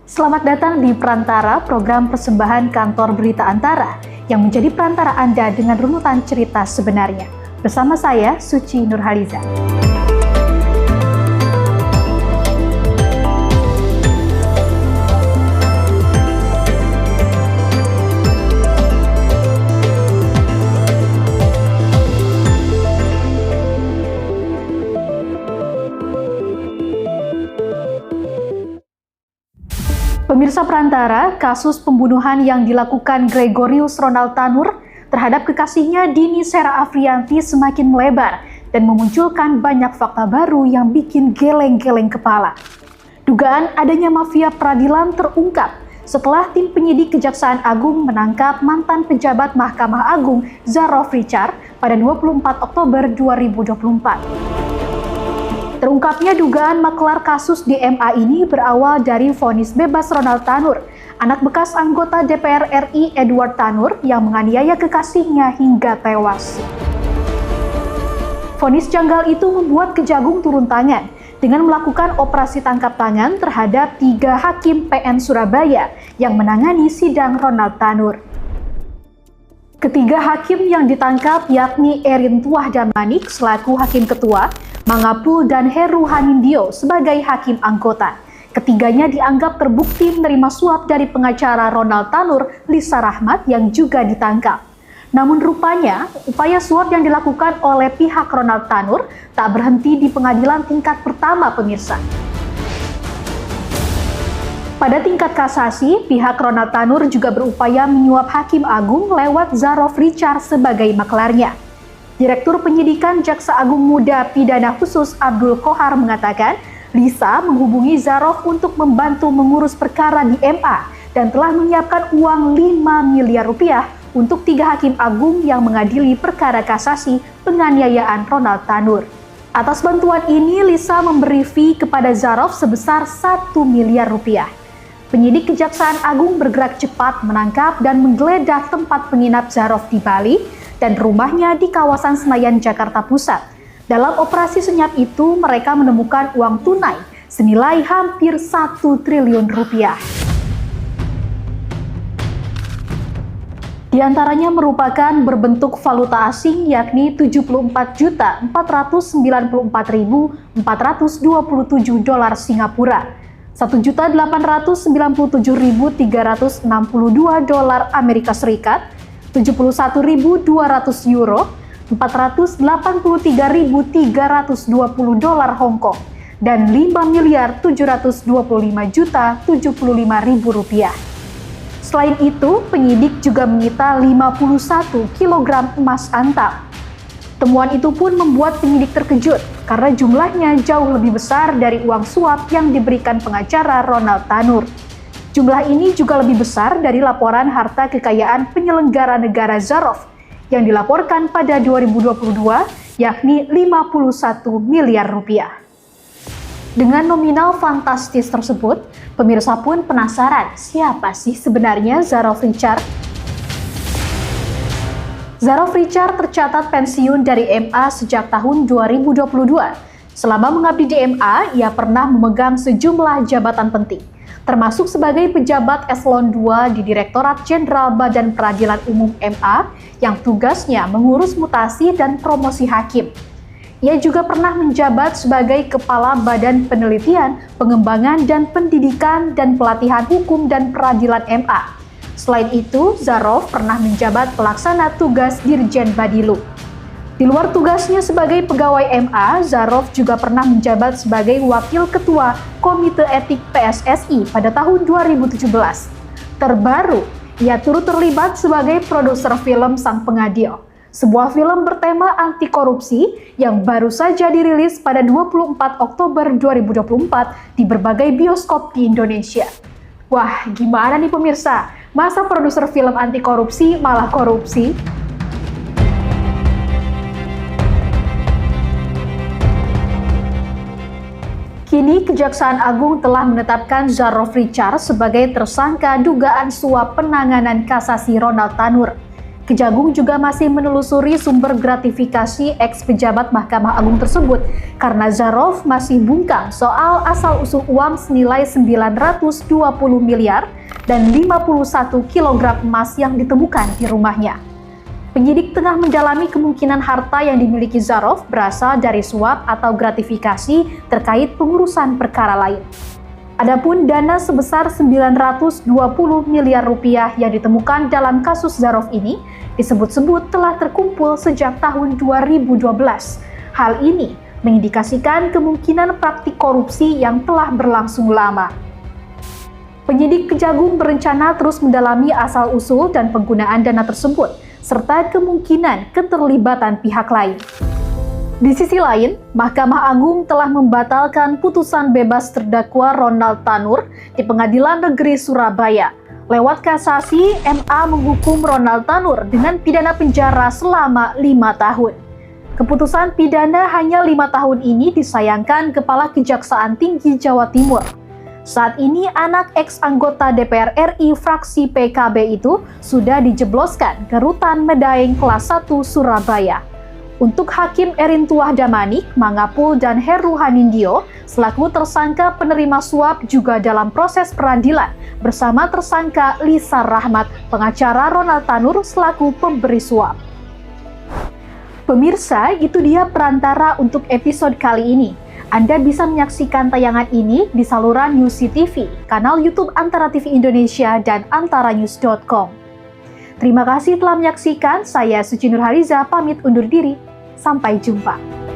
Selamat datang di Perantara, program persembahan Kantor Berita Antara yang menjadi perantara Anda dengan runutan cerita sebenarnya. Bersama saya, Suci Nurhaliza. Pemirsa Perantara, kasus pembunuhan yang dilakukan Gregorius Ronald Tanur terhadap kekasihnya Dini Sera Afriyanti semakin melebar dan memunculkan banyak fakta baru yang bikin geleng-geleng kepala. Dugaan adanya mafia peradilan terungkap setelah tim penyidik Kejaksaan Agung menangkap mantan pejabat Mahkamah Agung Zarof Richard pada 24 Oktober 2024. Terungkapnya dugaan maklar kasus DMA ini berawal dari vonis bebas Ronald Tanur, anak bekas anggota DPR RI Edward Tanur yang menganiaya kekasihnya hingga tewas. Vonis janggal itu membuat Kejagung turun tangan dengan melakukan operasi tangkap tangan terhadap 3 hakim PN Surabaya yang menangani sidang Ronald Tanur. Ketiga hakim yang ditangkap yakni Erin Tuah Damanik selaku hakim ketua, Mangapul dan Heru Hanindyo sebagai hakim anggota. Ketiganya dianggap terbukti menerima suap dari pengacara Ronald Tanur, Lisa Rahmat yang juga ditangkap. Namun rupanya, upaya suap yang dilakukan oleh pihak Ronald Tanur tak berhenti di pengadilan tingkat pertama, pemirsa. Pada tingkat kasasi, pihak Ronald Tanur juga berupaya menyuap Hakim Agung lewat Zarof Richard sebagai maklarnya. Direktur Penyidikan Jaksa Agung Muda Pidana Khusus Abdul Kohar mengatakan, Lisa menghubungi Zarof untuk membantu mengurus perkara di MA dan telah menyiapkan uang 5 miliar rupiah untuk 3 hakim agung yang mengadili perkara kasasi penganiayaan Ronald Tanur. Atas bantuan ini, Lisa memberi fee kepada Zarof sebesar 1 miliar rupiah. Penyidik Kejaksaan Agung bergerak cepat menangkap dan menggeledah tempat penginap Zarof di Bali dan rumahnya di kawasan Senayan, Jakarta Pusat. Dalam operasi senyap itu, mereka menemukan uang tunai senilai hampir 1 triliun rupiah. Di antaranya merupakan berbentuk valuta asing yakni 74.494.427 dolar Singapura, 1.897.362 dolar Amerika Serikat, 71.200 euro, 483.320 dolar Hong Kong, dan 5.725.075.000 rupiah. Selain itu, penyidik juga menyita 51 kg emas antam. Temuan itu pun membuat penyidik terkejut karena jumlahnya jauh lebih besar dari uang suap yang diberikan pengacara Ronald Tanur. Jumlah ini juga lebih besar dari laporan harta kekayaan penyelenggara negara Zarof yang dilaporkan pada 2022, yakni 51 miliar rupiah. Dengan nominal fantastis tersebut, pemirsa pun penasaran siapa sih sebenarnya Zarof Richard? Zarof Richard tercatat pensiun dari MA sejak tahun 2022. Selama mengabdi di MA, ia pernah memegang sejumlah jabatan penting, termasuk sebagai pejabat eselon 2 di Direktorat Jenderal Badan Peradilan Umum MA yang tugasnya mengurus mutasi dan promosi hakim. Ia juga pernah menjabat sebagai Kepala Badan Penelitian, Pengembangan dan Pendidikan dan Pelatihan Hukum dan Peradilan MA. Selain itu, Zarof pernah menjabat pelaksana tugas Dirjen Badilu. Di luar tugasnya sebagai pegawai MA, Zarof juga pernah menjabat sebagai Wakil Ketua Komite Etik PSSI pada tahun 2017. Terbaru, ia turut terlibat sebagai produser film Sang Pengadil, sebuah film bertema anti korupsi yang baru saja dirilis pada 24 Oktober 2024 di berbagai bioskop di Indonesia. Wah, gimana nih pemirsa? Masa produser film anti korupsi malah korupsi? Kini Kejaksaan Agung telah menetapkan Zarof Richard sebagai tersangka dugaan suap penanganan kasasi Ronald Tanur. Kejagung juga masih menelusuri sumber gratifikasi ex-pejabat Mahkamah Agung tersebut karena Zarov masih bungkam soal asal-usul uang senilai 920 miliar dan 51 kg emas yang ditemukan di rumahnya. Penyidik tengah mendalami kemungkinan harta yang dimiliki Zarov berasal dari suap atau gratifikasi terkait pengurusan perkara lain. Adapun dana sebesar 920 miliar rupiah yang ditemukan dalam kasus Zarov ini disebut-sebut telah terkumpul sejak tahun 2012. Hal ini mengindikasikan kemungkinan praktik korupsi yang telah berlangsung lama. Penyidik Kejagung berencana terus mendalami asal-usul dan penggunaan dana tersebut, serta kemungkinan keterlibatan pihak lain. Di sisi lain, Mahkamah Agung telah membatalkan putusan bebas terdakwa Ronald Tanur di Pengadilan Negeri Surabaya. Lewat kasasi, MA menghukum Ronald Tanur dengan pidana penjara selama 5 tahun. Keputusan pidana hanya 5 tahun ini disayangkan Kepala Kejaksaan Tinggi Jawa Timur. Saat ini anak ex-anggota DPR RI fraksi PKB itu sudah dijebloskan ke Rutan Medaeng kelas 1 Surabaya. Untuk Hakim Erin Tuah Damanik, Mangapul, dan Heru Hanindyo selaku tersangka penerima suap juga dalam proses peradilan bersama tersangka Lisa Rahmat, pengacara Ronald Tanur selaku pemberi suap. Pemirsa, itu dia perantara untuk episode kali ini. Anda bisa menyaksikan tayangan ini di saluran News TV, kanal YouTube Antara TV Indonesia dan antaranews.com. Terima kasih telah menyaksikan, saya Suci Nurhaliza pamit undur diri. Sampai jumpa.